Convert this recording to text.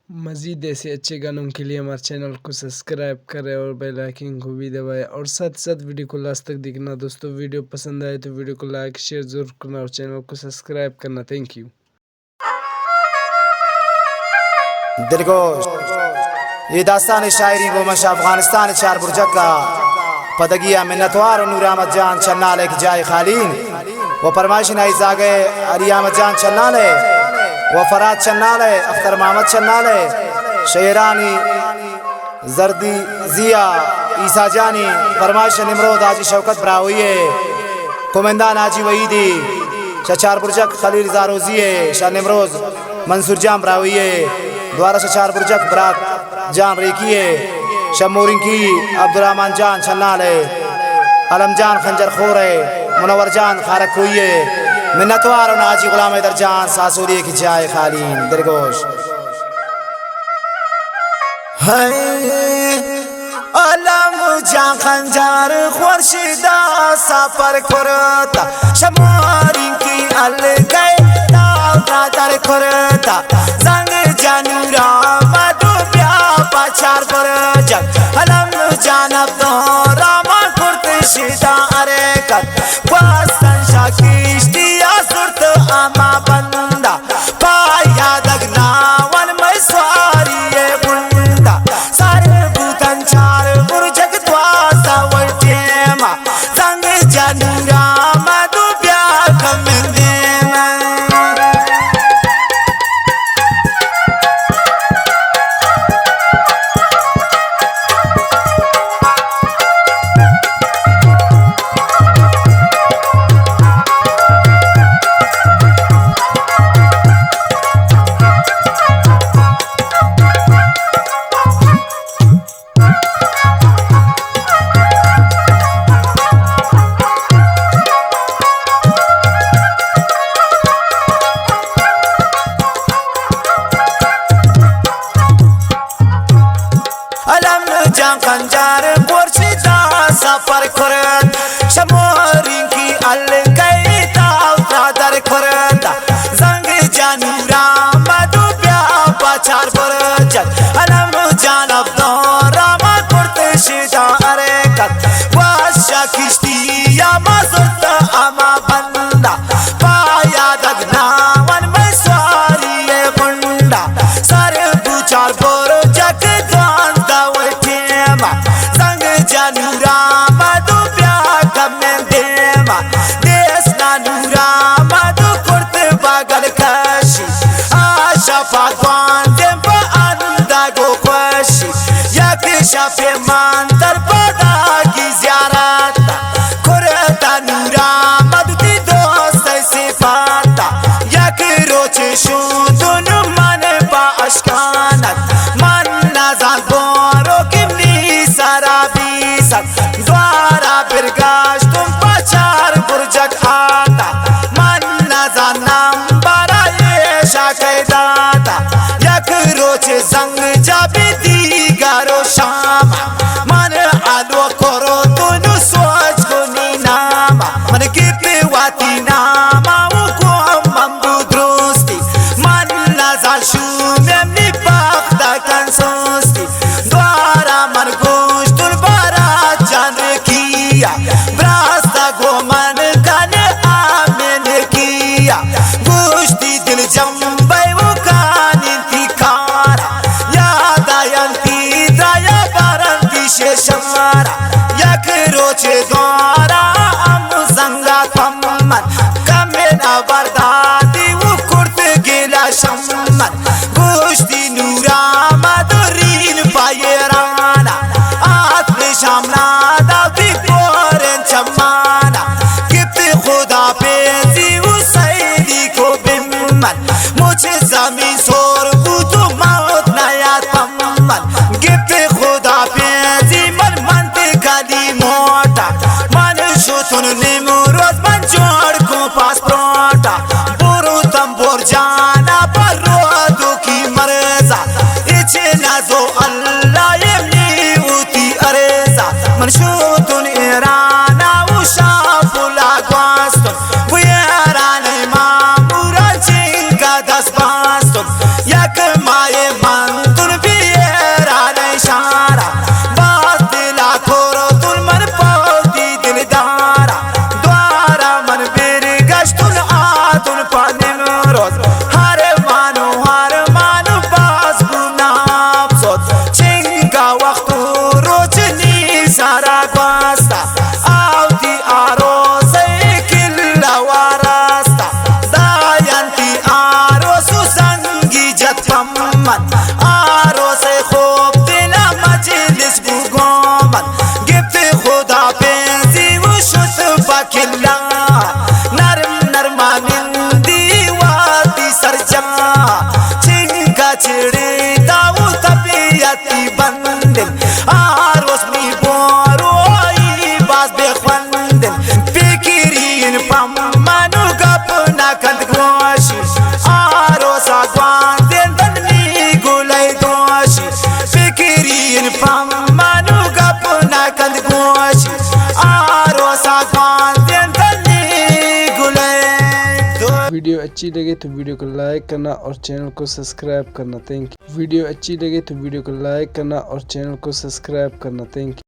मज़ीद ऐसे अच्छे गानों के लिए हमारे चैनल को सब्सक्राइब करें और बेल आइकन को भी दबाएं और साथ साथ वीडियो को लास्ट तक देखना। दोस्तों वीडियो पसंद आए तो वीडियो को लाइक शेयर ज़रूर करना और चैनल को सब्सक्राइब करना। Thank you. दिलगोश ये दास्तान शायरी वो मशा अफगानिस्तान चार बुरजक का पदगिया मिन्नतवार नूर अहमद जान चन्नाले की जाय खालीन वो फरमाइश नाई जागे अली अहमद जान चन्नाले वो फराज चन्नाले अख्तर मोहम्मद चन्नाले शेरानी जर्दी जिया ईसा जानी फरमाइश निमरोद आजी शौकत ब्राहुए कुमेंदान आजी वहीदी शचार बुरजक खलील जारोजिए शाह निमरोज मंसूर जान ब्राहुए द्वारा शचार बुरजक बरात जान रेकिए शमूरिन की अब्दुलरहमान जान चन्नाले अलम जान खंजर खोरे मुनवर जान खारक हुए मिन्नतवार नाजी गुलाम हैदर जान सासूरी की जाय खालीन दिलगोश अलम जान खंजर खुर्शीदा सफर करता शमूरिन की अल गए दादर करता जंग जानूरा मधु प्या पचार पर जग अलम जानब तो रामा कुर्त शिदा अरे कत वासन शाकिश्तिया सुरत आमा बंदा पाया दगना वन में स्वारी ये बुंदा सारे भूतन चार बुरजग द्वासा वर्टेमा जंग जानूरा मधु प्या कमेंदे खंजर मुर्शिदा सफर करत शमूरिन की अल गई दादर करत जंग जानूरा मधु प्या पचार पर जग अलम जानब दो रामा कुर्त शिदा अरे कत वाशा किश्तिया मजुत आमा बंदा पाया दगना वन में स्वारी ये बुंदा सारे बुचार पर जग द्वांदा संग जानूरा मधु प्या कमेंदे देश नानूरा मधु कुर्त बगल कशी आशा फागवान देव अंदा गो खुशी यक शफे मंतर पदा की ज़ियारत कुर्ता नूरा मधु ती दोस्त से पाता यक रोच शूदुन मन बा अशकानत मन नज़ान बोरो किमनी सराबी सक द्वारा बिरगाश तुम पचार बुरजक आता मन नज़ान नंबरा ये शाखे दाता यक रोच जंग जाबी दीगारो शाम मन आलो करो तुनु सोच गुनी नामा मन किपे वाती नामा मुको मम्बू द्रोस्ती मन नज़ान शूमे मनी पाख्ता कंसोस्ती द्वारा मन गोश तुल बारात जान किया ब्रास्ता गो मन गाने आमेन किया गोश्ती दिल जम्बे वो कानिंती कारा याद आयंती दया बारंती शेषमारा यक रोचे द्वारा अम जंगा कम्मन कमेना बरदादी वो कुर्त गिला शम्मन गोश्ती नूरा मधुरीन पाये राना आत्म शामना दादी पोरन चमाना कित खुदा पे जीव सैदी को बिम्मन मुझे जमीन सोर बुतु मौत नया तम्मन कित खुदा पे जीवन मनते कदी मोटा मन Muhammad Aros خوب دل مجلس بگومد گفت خدا بنزی و شد باکلا نرم نرمانندی وادی سرجا چنگا چڑی داو طبیعتی بندن آروس می بوروی باز بخوندن فکرین پم منو گپ نکند گوشی آروس آگواندن دنی گلای دوشی فکرین پم منو گپ نکند گوشی آروس آگواندن دنی گلای دوشی वीडियो अच्छी लगे तो वीडियो को लाइक करना और चैनल को सब्सक्राइब करना। Thank you. वीडियो अच्छी लगे तो वीडियो को लाइक करना और चैनल को सब्सक्राइब करना। Thank you.